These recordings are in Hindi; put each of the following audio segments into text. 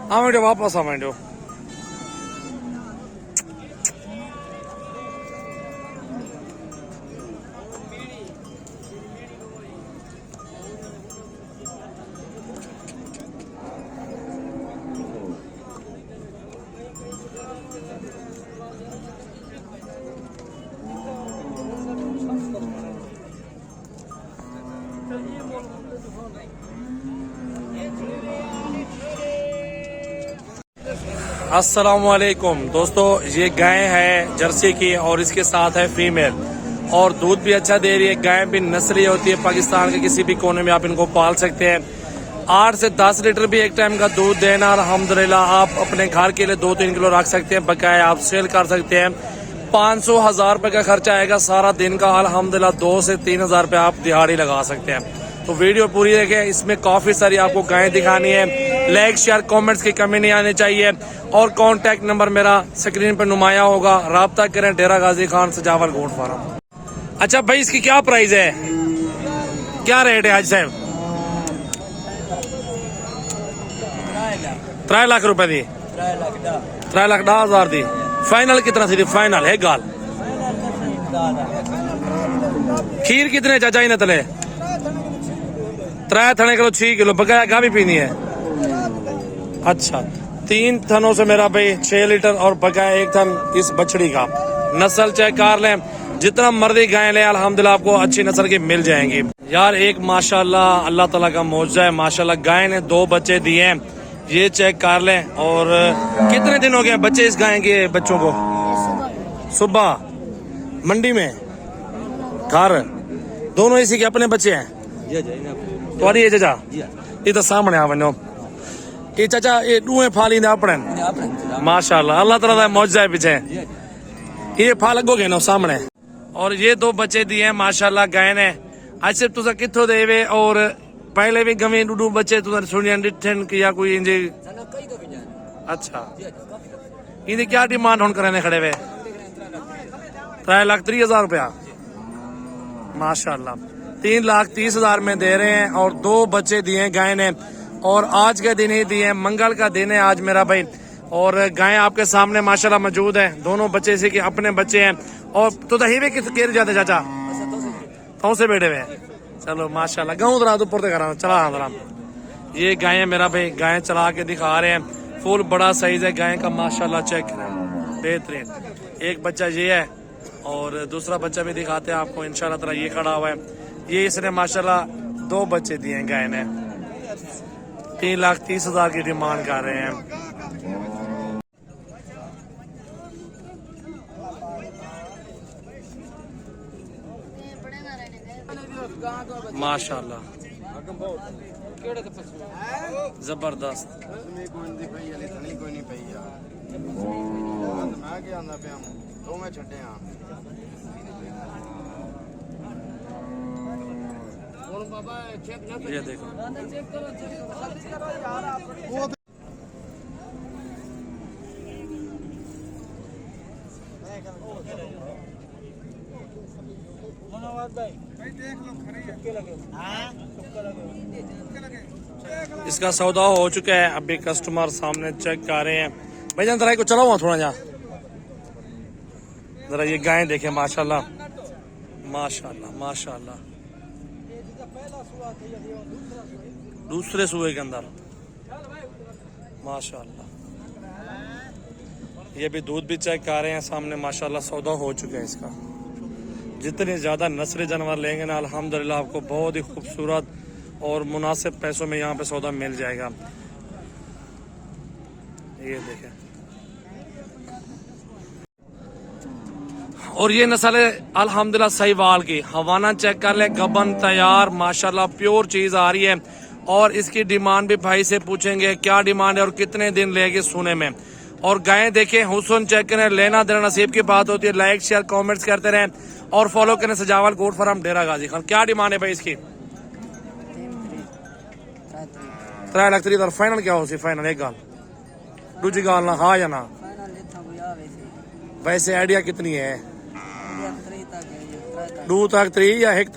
आवेंडो वापस आवेंडो। अस्सलामुअलैकुम दोस्तों, ये गाय है जर्सी की और इसके साथ है फीमेल और दूध भी अच्छा दे रही है। गाय भी नस्ली होती है, पाकिस्तान के किसी भी कोने में आप इनको पाल सकते हैं। 8 से 10 लीटर भी एक टाइम का दूध देना अल्हम्दुलिल्लाह। आप अपने घर के लिए 2-3 किलो रख सकते हैं, बकाए आप सेल कर सकते हैं। 500,000 रुपए का खर्चा आएगा सारा दिन का। अल्हम्दुलिल्लाह 2 से 3,000 रुपए आप दिहाड़ी लगा सकते हैं। तो वीडियो पूरी देखें, इसमें काफी सारी आपको गायें दिखानी है। लाइक शेयर कमेंट्स की कमी नहीं आनी चाहिए और कांटेक्ट नंबर मेरा स्क्रीन पर नुमाया होगा, राब्ता करें। डेरा गाजी खान सजावल गोट फार्म। अच्छा भाई, इसकी क्या प्राइस है, क्या रेट है आज साहब? 3 लाख रुपए दी, 3 लाख 10,000 दी। फाइनल कितना थी? फाइनल है गाल। खीर कितने चाचा ही न तले? 3 थने किलो 6 किलो बकाया गा भी पीनी है। अच्छा, 3 थनों से मेरा भाई 6 लीटर और बकाया 1 थन इस बछड़ी का। नस्ल चेक कर लें, जितना मर्दी गाय ले अल्हम्दुलिल्लाह आपको अच्छी नस्ल की मिल जाएंगी। यार एक माशाल्लाह अल्लाह ताला का मौजूदा है। माशाल्लाह गाय ने 2 बच्चे दिए हैं, ये चेक कर लें। और कितने दिन हो गए बच्चे इस गाय के बच्चों को? सुबह मंडी में घर दोनों इसी के अपने बच्चे हैं? तुम्हारी ये चाचा ये तो सामने आ बनो ये चाचा ये डूए फाली ने अपने माशाल्लाह अल्लाह ताला दा मौजूदा है पीछे। ये फाल लगोगे ना सामने। और ये 2 बच्चे दिए हैं माशाल्लाह गाय ने। अच्छा तुसा किथों देवे और पहले भी गवे डूडू बच्चे तुसा सुनिया डिठन किया कोई इंजे? अच्छा, इनकी क्या डिमांड होन करने खड़े वे? 3,30,000 रुपया माशाल्लाह। 3,30,000 में दे रहे हैं और 2 बच्चे दिए गाय ने। और आज के दिन ही दिए, मंगल का दिन है आज मेरा भाई। और गाय आपके सामने माशाल्लाह मौजूद है, दोनों बच्चे इसी के अपने बच्चे हैं। और तो हीवे किस केर जाते चाचा कौन से बैठे हुए? चलो माशाल्लाह गाँव दरा ऊपर से करा चला दरा। ये गाय मेरा भाई गाय चला के दिखा रहे हैं। फुल बड़ा साइज है गाय का माशाल्लाह, चेक करें बेहतरीन। एक बच्चा ये है और दूसरा बच्चा भी दिखाते हैं आपको इंशाल्लाह ताला। ये खड़ा हुआ है, ये इसने माशाल्लाह 2 बच्चे दिए हैं गाय ने। 3,30,000 की डिमांड कर रहे हैं। माशाल्लाह जबरदस्त। ये देखो इसका सौदा हो चुका है, अभी कस्टमर सामने चेक कर रहे हैं। भाई जान जरा को चलाओ वहाँ थोड़ा जा, जरा ये गाय देखें माशाल्लाह माशाल्लाह माशाल्लाह। दूसरे सुबह के अंदर माशाल्लाह। ये भी दूध भी चेक कर रहे हैं सामने माशाल्लाह। सौदा हो चुका है इसका। जितने ज्यादा नस्ली जानवर लेंगे ना अल्हम्दुलिल्लाह आपको बहुत ही खूबसूरत और मुनासिब पैसों में यहाँ पे सौदा मिल जाएगा। ये देखें, और ये नस्ल है अल्हम्दुलिल्लाह सहीवाल की। हवाना चेक कर ले, गबन तैयार माशाल्लाह, प्योर चीज आ रही है। और इसकी डिमांड भी भाई से पूछेंगे क्या डिमांड है और कितने दिन लेगी सोने में। और गायें देखें, हुस्न चेक करें, लेना देना नसीब की बात होती है। लाइक शेयर कमेंट्स करते रहें और फॉलो करें सजावल गोट फार्म डेरा गाजी खान। क्या डिमांड है भाई इसकी? 3,30,000 फाइनल क्या हो सी? फाइनल एक गाल दूजी गाल ना, हाँ या ना? वैसे आइडिया कितनी है? 2 तक 3 या 1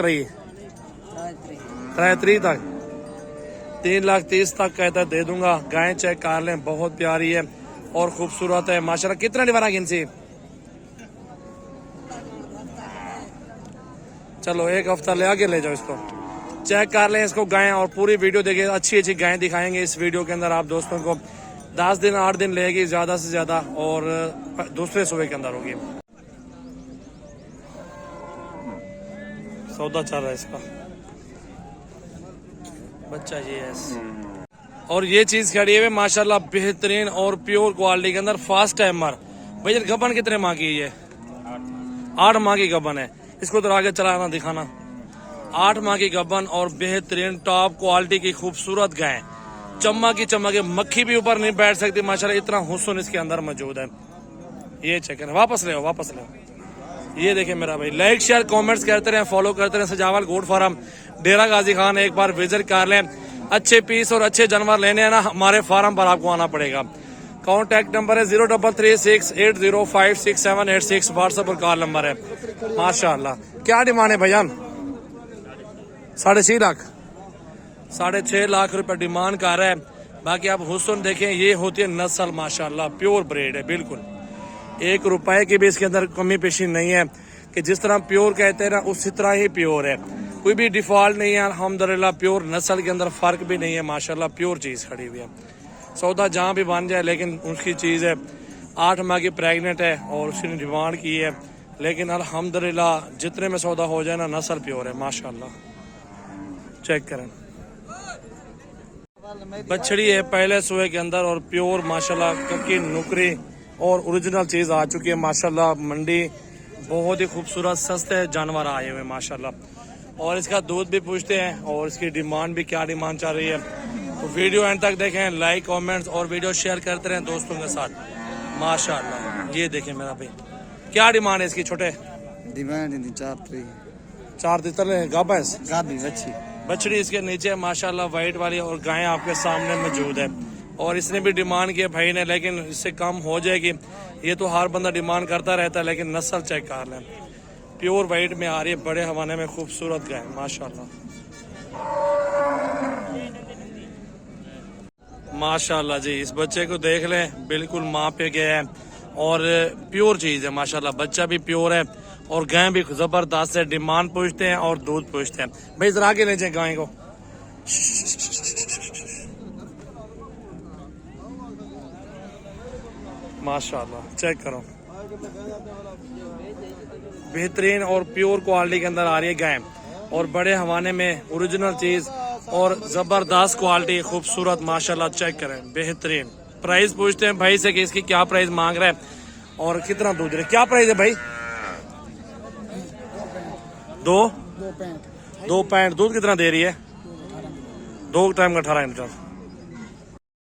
3 तक 3,30,000 तक कहता है दे दूंगा। गाय चेक कर लें, बहुत प्यारी है और खूबसूरत है माशाल्लाह। कितना डिवाना गिनसी? चलो एक हफ्ता ले आगे ले जाओ इसको, चेक कर लें इसको गायें और पूरी वीडियो देखिए। अच्छी अच्छी गायें दिखाएंगे इस वीडियो के अंदर आप दोस्तों को। 10 दिन 8 दिन लेगी ज्यादा से ज्यादा और दूसरे सुबह के अंदर होगी। सौदा चल रहा है इसका, बच्चा ये है। और ये चीज खड़ी है माशाल्लाह बेहतरीन और प्योर क्वालिटी के अंदर, फास्ट टाइमर। भैया गबन कितने माह की है? 8 माह की गबन है। इसको तो आगे चलाना दिखाना। 8 माह की गबन और बेहतरीन टॉप क्वालिटी की खूबसूरत गाय, चम्मा की चम्मा के, मक्खी भी ऊपर नहीं बैठ सकती माशाल्लाह, इतना हुस्न इसके अंदर मौजूद है। ये चेक करें, वापस ले वापस ले। ये देखें मेरा भाई, लाइक शेयर कमेंट्स करते रहे, फॉलो करते रहे। सजावल गोट फार्म डेरा गाजी खान एक बार विजिट कर लें। अच्छे पीस और अच्छे जानवर लेने हैं ना, हमारे फार्म पर आपको आना पड़ेगा। कॉन्टैक्ट नंबर है 033680567886, व्हाट्सएप और कॉल नंबर है। माशाल्लाह क्या डिमांड है भैया? 6.5 लाख, 6.5 लाख रुपए डिमांड कर रहा है। बाकी आप हुस्न देखें, ये होती है नस्ल माशाल्लाह, प्योर ब्रीड है बिल्कुल। 1 रुपए की भी इसके अंदर कमी पेशी नहीं है कि जिस तरह प्योर कहते हैं ना उसी तरह ही प्योर है। कोई भी डिफॉल्ट नहीं है अल्हम्दुलिल्लाह। प्योर नस्ल के अंदर फर्क भी नहीं है माशाल्लाह, प्योर चीज खड़ी हुई है। सौदा जहाँ भी बन जाए लेकिन उसकी चीज है। 8 माह की प्रेग्नेंट है और उसने डिमांड की है, लेकिन अल्हम्दुलिल्लाह जितने में सौदा हो जाए ना, नस्ल प्योर है माशाल्लाह। चेक करें, बछड़ी है पहले सुबह के अंदर और प्योर माशाल्लाह, कक्की नुकरी और ओरिजिनल चीज आ चुकी है माशाल्लाह। मंडी बहुत ही खूबसूरत सस्ते जानवर आए हुए माशाल्लाह। और इसका दूध भी पूछते हैं और इसकी डिमांड भी, क्या डिमांड चल रही है। तो वीडियो एंड तक देखें, लाइक कमेंट्स और वीडियो शेयर करते रहें दोस्तों के साथ माशाल्लाह। ये देखें मेरा भाई, क्या डिमांड है इसकी? छोटे डिमांड 4 तितले गाभैंस गाभी बछड़ी इसके नीचे माशाल्लाह वाइट वाली, और गाय आपके सामने मौजूद है। और इसने भी डिमांड किया भाई ने, लेकिन इससे कम हो जाएगी। ये तो हर बंदा डिमांड करता रहता है, लेकिन नस्ल चेक कर लें, प्योर वाइट में आ रही है, बड़े हवाने में खूबसूरत गाय माशाल्लाह। माशाल्लाह जी, इस बच्चे को देख लें, बिल्कुल माँ पे गया है और प्योर चीज है माशाल्लाह। बच्चा भी प्योर है और गाय भी जबरदस्त है। डिमांड पूछते हैं और दूध पूछते हैं। भाई जरा आगे ले जाए गाय को। माशाल्लाह चेक करो, बेहतरीन और प्योर क्वालिटी के अंदर आ रही है गाय और बड़े हवाने में, ओरिजिनल चीज और जबरदस्त क्वालिटी, खूबसूरत माशाल्लाह। चेक करें, बेहतरीन। प्राइस पूछते हैं भाई से कि इसकी क्या प्राइस मांग रहा है और कितना दूध रहे। क्या प्राइस है भाई? 2 पैंट। दूध कितना दे रही है? 2 टाइम का 18 लीटर।